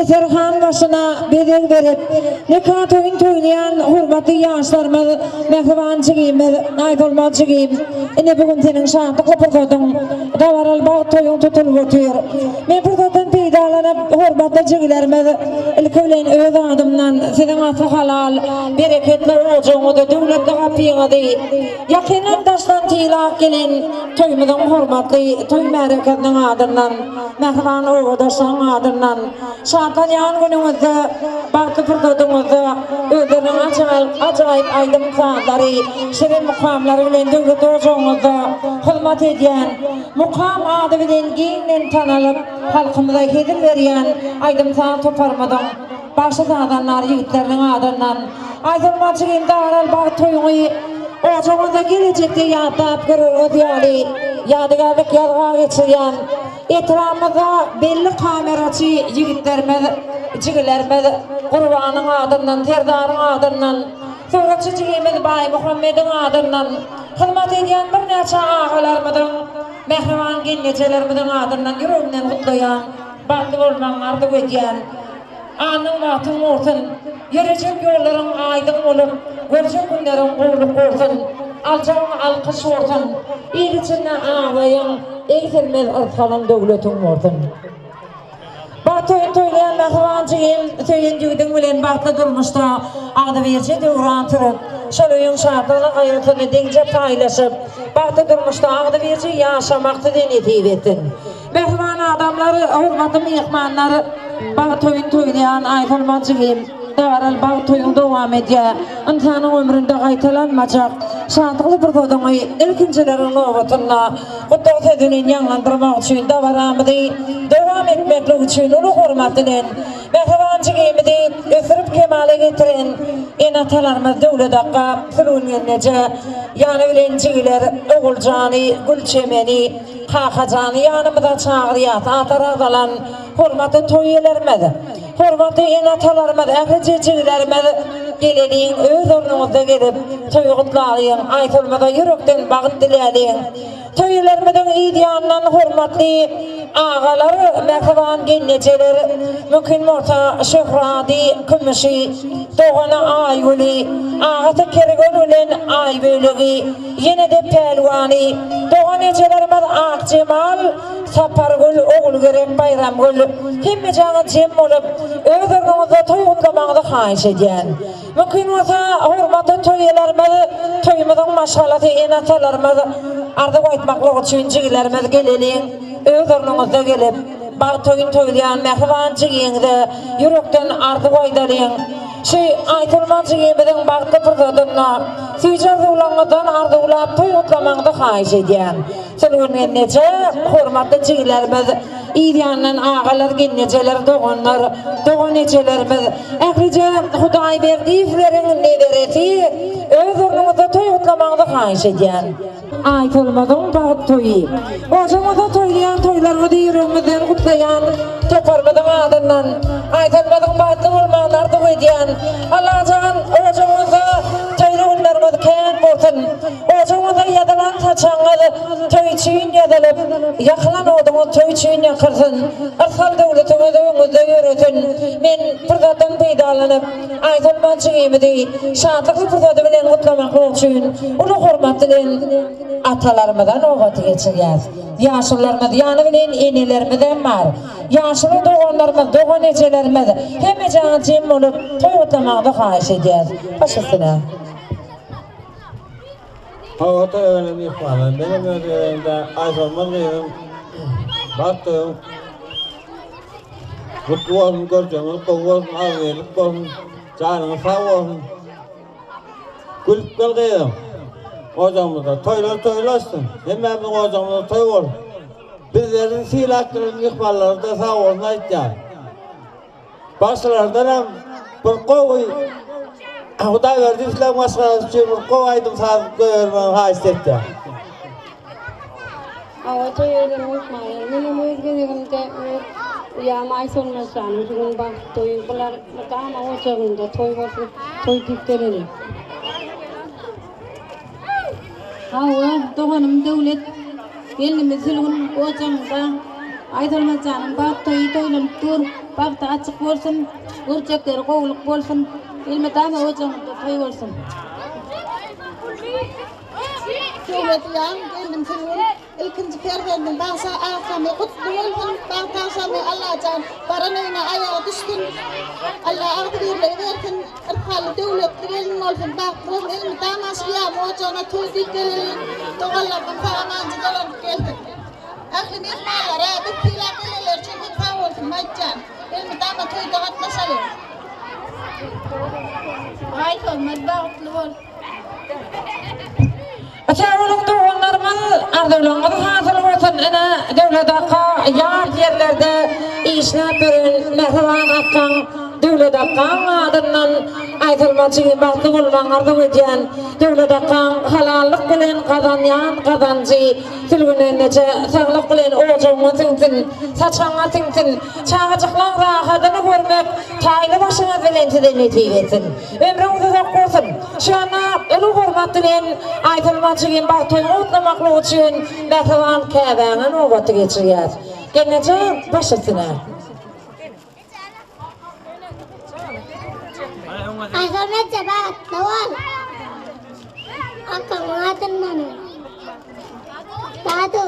Serhan başına bedel verip nikah toylayan hurmatlı yaşlarımız mehribancıyım, aydolmacıyım. Ine bugün senin şantıklı pırtadın davaral bağ toyun tutulup otuyor. Men pırtadın peydalanıp hurmatlı cıgılarımız ilkövleyin öz adımdan senin atı halal bereketli olacağını da devletli kapıyını da yakinen taştan tilak gelin toymudun hurmatlı toy mereketinin adından mehriban oğudaşan adından şantan yan günümüzde baktı pırtadığımızda ödünün acayip aydın saatleri şirin mukamları bilen devlet olacağımızda hürmet ediyen mukam adı bilen giyinin tanılıp halkımıza hediye veriyen aydın saat toparmadan başta adamlar yiğitlerinin adından aydınmacı gibi dağıral bağ toyunu ocağımıza gelecekte yadap görür ödeyali yadigarlık yadga geçiren etrafımıza belli kameracı yiğitlerimiz cigillerimiz kurbanın adından terdarın adından Suratçı cigimiz Bay Muhammed'in adından hizmet ediyen bir neçe ağalarımızın mehriban gennecelerimizin adından yüreğinden kutlayan baklı olman ardık ediyen anın vatın olsun gelecek yolların aydın olup gelecek günlerin kulluk olsun alçağın alkış olsun il içinde ağlayın eğitilmez arkalan devletin olsun Batoyun toylayan mehribancıyım söyün cüydün bilen baklı durmuşta adı verce devran tırıp şalöyün şartlarını hayatını denge paylaşıp baklı durmuşta adı verce yaşamakta denetip ettin mehriban adamları hürmatlı mihmanları Batoyun toylayan aydolmacıyım Davaral bağ toyun devam ediyor. İnsanın ömründe qaytalanmayacak. Şantıklı bir kodunu ilkincilerin novatına kutlu tedinin yanlandırmak için davaramızı devam etmekle için onu hürmet eden mehribancı gemidi ösürüp kemale getiren enatalarımız devlet hakkı sürüngenlece yani bilenciler oğulcani, gülçemeni, kakacani yanımıza çağırıyat ataradalan hürmeti toyularımız hürmeti enatalarımız ehlicecilerimiz geleliğin öz ornumuzda gelip toyu kutlayın aytılmada yürekten bağıt dileyin toyularımızın idiyanından hürmetli ağaları mehriban genneceleri mümkün orta şöhradi kümüşü doğana ayyuli ağatı kergönülen ay bölüğü yine de pelvani doğanecelerimiz ak cemal sapargül oğul gerek bayramgül kim canı cem olup öz ornumuzda toy kutlamağını hayiş ediyen mümkün orta hürmeti toyularımız toyumuzun maşalatı enatalarımız ardık aytmaklığı için ciglerimiz geleliğin öz ornumuzda gelip bağ toyun toylayan mehribancı giyinde yürekten ardık aydalayın aytılmacı giyimizin bağlı pırtadına süyce zulağıdan ardıqlap toy kutlamağını hayiş ediyen sülgünün nece hürmetli ciglerimiz İdiyanın ağalar genneceler doğanlar doğanecelerimiz ehlice Huday verdiğiflerin nevereti öz ornumuzda toy kutlamağını xahiş edýän. Aýtylmadan bagat toýy. Ojamada toýlayan toýlarymyzy ýüregimizden gutlayan, toparmadan adından aýtylmadan bagatly bolmanlardy edýän. Allahan ojamyza toýly günlerimiz kän bolsun. Ojamyza ýadalan taçaňyzy toýçyn ýadalyp, ýaklan odumy toýçyn ýakyrsyn. Arsal döwletimizi öňüňizde ýöretin. Men fırsatdan peýdalanyp aýtylmagy gymydy şadlyk fırsaty bilen gutlamak üçin ulu hormat bilen atalarymyzdan ogat geçirýär. Ýaşlarymyz ýany bilen enelerimiz bar. Ýaşly doganlarymyz, dogan ejelerimiz hemme jym bolup toý gutlamakdy haýyş edýär. Başysyna. Hawata önemli falan. Benim ödevimde ayrılmalıyım. Baktım. Mutlu olsun, göreceğim, mutlu olsun, ağırlık olsun, canım sağ olsun. Gülüp kalkayım. Hocamıza toylaşsın. Hemimiz hocamıza toy olsun. Bizlerin silaktırın yıkmaları da sağ olsun aytacağım. Başlarından hem bir kovuy. Huday verdi İslam maskası için bir kovaydım sağlık görmem haysette. Hava toylarını unutmayın. Benim özgürlüğümde uyamay sonmasam, bugün bak toylar ama o çağında toy olsun, toy tipleri. Hava doğanım devlet gelimiz ilgin o çağında aydılmaz canım bak toylan tur bak da açık olsun, görecekler kovuluk olsun, ilmi dama o çağında toy olsun. Devlet yan geldim senin ilkinci perverdim bahsa akşamı kutlu olsun bahtaşamı Allah can paranayına ayağa düştün Allah ağzıyla versin ırkalı devlet gelin olsun baktığım ilmi damas yağım o cana tüydük gelin doğallardan paramancı dolan geldik aklım ihmallara bittiler gelirler çünkü sağ olsun maccan ilmi dama tüydü atmasalı Ayşe medbağıtlı ol Aşağılık doğanlarımız arzularımız hasıl olsun. Ana devlet hakkı yar yerlerde işlep verin mehriban hakkın devlet hakkın adından aýtylmagy baktly bolmaň arzu edýän devlet hakkın halallyk bilen kazanýan kazancy tilgünençe saglyk bilen ojagyňa tiňsin saçaňa tiňsin çağajyklar rahatyny görmek taýly başyňa bilen tideneti etsin ömrüňiz uzak bolsun şana uly hormat bilen aýtylmagy baktly gutlamak üçin mehriban käbäňe nobat geçirýär gelneje başysyna Akhirnya cepat, tawar. Akang ngaten mana? Satu.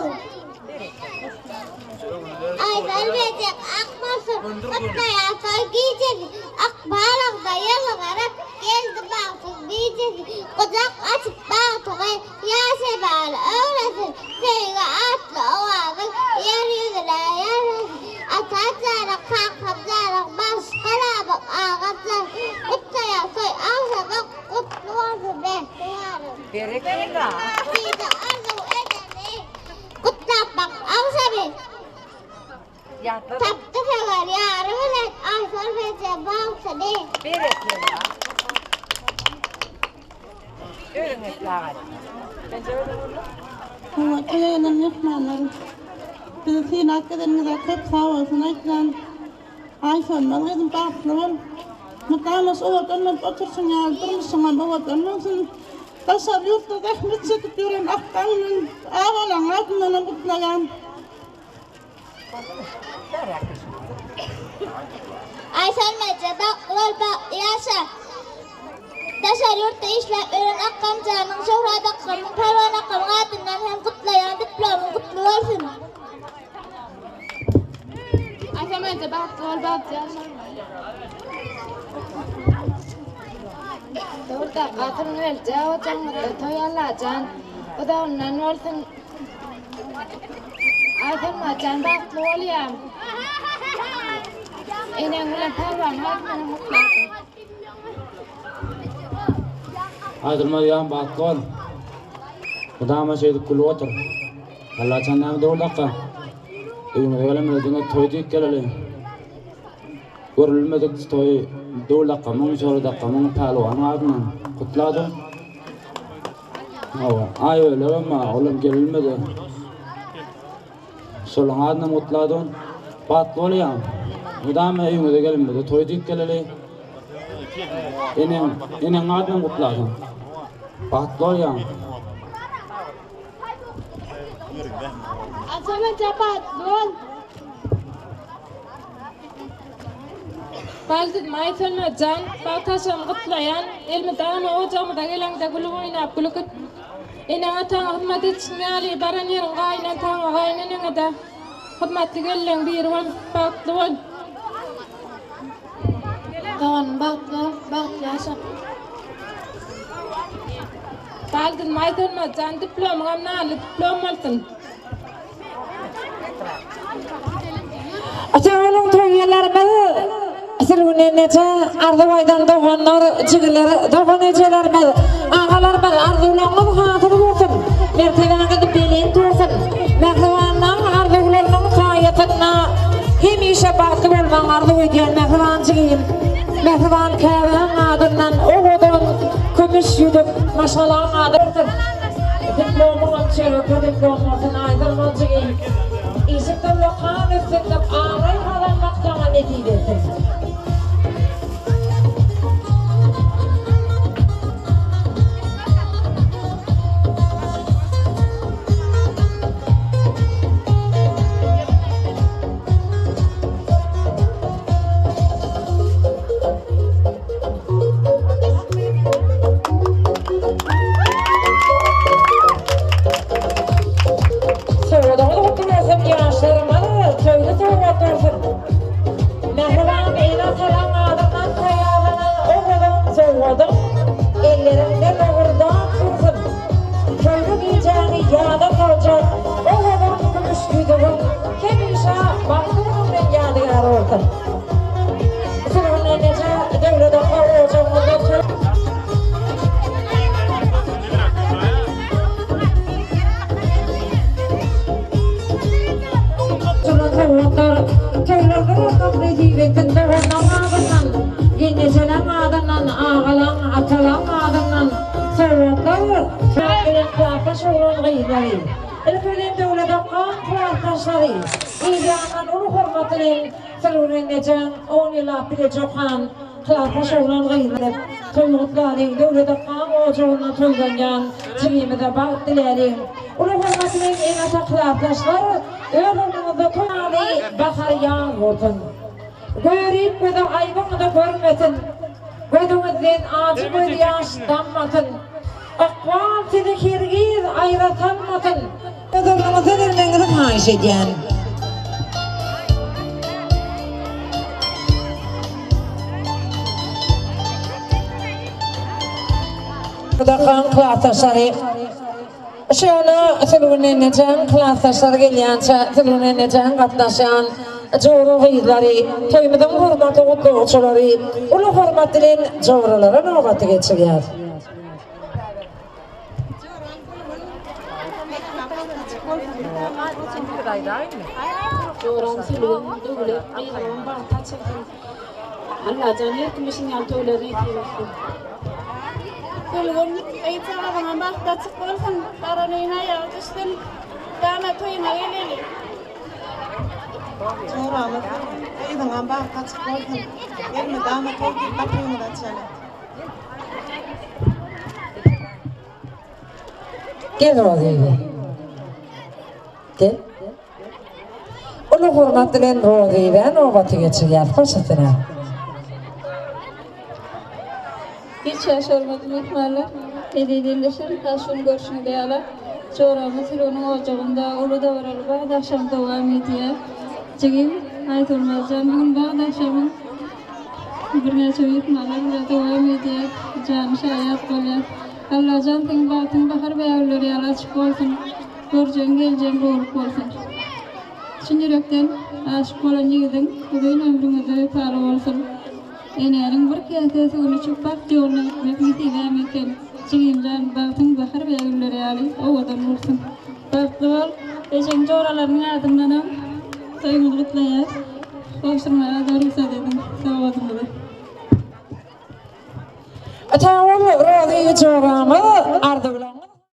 Ay berbecek akmasın. Kutaya giyecek. Akbarak daya lagarak geldi baksız giyecek. Kucak açıp baktı. Ya sebal öylesin. Seyga atlı ovağın. Yer yüzüne yer. Atacağına kalkacağına başkala bak ağacağına. Kutaya soy ağzına kutlu olsun be. Bereketler. Bir de arzu edeni. Kutla bak ağzına. Taptı feler yarım ile ayfır fece bağısı de. Bereketler. Öğrenekler. Bence öyle olur. Hava toylarını yapmaları. Bizi sinak edenimize hep sağ olsun aytlan. Ay sonmalı edin baklılar. Mutamas o vatanın otursun yaldırmışsın o vatanın. Taşar yurtta zahmet çekip yürüyen akkanın ağalan adından kutlayan. Ay sanmayacak baklılar bak yaşa. Taşar yurtta işler ürün akkamcanın şohrat akkamın pervan akkamın adından hem kutlayan diplomun kutlu olsun. Ay sanmayacak baklılar bak yaşa. Doğruda katılın verce o canlıda toyalacan. O da ondan olsun. Ay sanmayacak baklı olayım. İnen ulan pervan adından mutlu olsun. Aydılmayan batkol. Kudama şeydik kulu otur. Allah çandan doğru dakika. Evime gelemedi dinle toydik geleli. Görülmedik toy doğru dakika. Mung sonra dakika. Mung paluan adından kutladı. Ay öyle ama oğlum gelmedi. Solağına mutladın. Batlı oluyor. Udam evime de gelmedi. Toyduk geleli. Enen adına mutladın. Batlı oluyor. Asana cepat don. Baldı maytolma can, baltaşam gıtlayan, elmi dağına ocağımı da gelen de gülü oynap gülüküt. Ene taң hizmet etsinali baran yerin gayna taң gaynanına da hizmetli gelen bir ol baklı ol. Don baklı yaşa. Baldı maytolma can diplom gamnalı diplom olsun. Açağılın toyyalarımız Silunenece ardıbaydan doğanlar çıgıları doğanecelerimiz ağalarımız ardıulanın hatırı olsun merteven gidip belin olsun mertevanın ardıularının kayetine hemişe bakı olman ardı ediyen mertevan çıgıyım mertevan kâvenin adından oğudun kümüş yüdüp maşalağın adı olsun diplomunun çırıkı diplomunun aydırman çıgıyım İşte lokan üstünde ağrı kalanmaktan neticedir. Ellerinde doğrudan kızım köylü giyeceğini yağda kalacak o kadar gümüş güdümün kemişe baktığının ben yadigar oldum Sırrın nece devlede kavuşağımızda köylerde ortak netibetin doğrudan ağzından Gençelen adından, ağalan, atalan adından Sırrıklar, Şakirin kılafaş olan gıyları İlkülün devlede kan kılafaşları İlyandan onu hürmetinin Sırrı'nın necen 10 yıla bile çokan Kılafaş olan gıyları Toyğutların devlede kan ocağına toylanyan Çiğimi de bağ dilerim Onu hürmetinin en ata kılafaşlar Ölümünüzde toyali bakar yağın olsun Görüp ve de ayvını da görmesin. Gözünüzden acı bir yaş dammasın. Akval sizi kirgiz ayratanmasın. Gözünüzü vermenizi haiş ediyen. Burada kan klasaşları. Şöyle Siluneneceğin klasaşları gelyençe Siluneneceğin katlaşan Çoğru gıyları, toymudun hurmatı kutluğuçuları, ulu hurmatının çoğrulara nöbeti geçiriyor. Çoğram silun, dövlet, ayran, bağta çekin. Allah canı etmişin yan töyleri itiyorsun. Kulun eğitim adına bakta çıkılsın. Baranıyına yağdıştın. Dana toyuna geleli. Çoğramız eydan bak kaçıp olsun. Gelme dama koydu bakımını da çalın. Gel oğlum. Gel. Ulu hurmatının roğduyla nöbeti geçiriyor. Koşasına. Hiç yaşarmadım etmeli. Edilirleşir, kaşın görüşünü deyala. Çoğramız silunun ocağında ulu da varalı akşam devam ediyor. Çekim aytılmazcan bugün bağda akşamın bir neçe uyutmalar devam ediyor. Can şayat böyle. Allah can batın bahar beyavları yala açık olsun. Göreceğin geleceğin doğruluk olsun. Şimdi yürekten aşık olan yiğidin bugün ömrünüzde para olsun. Enerin bir kese onu çıkpak yoluna gitmek devam eken. Çekim can batın bahar beyavları yala ovadan olsun. Baklı ol. Eşen çoğraların ardından Sayın Kutlayar, hoşçakalın, darısa dedim, sağ olun. Açağılın roğduyu çoğramı ardıgılar.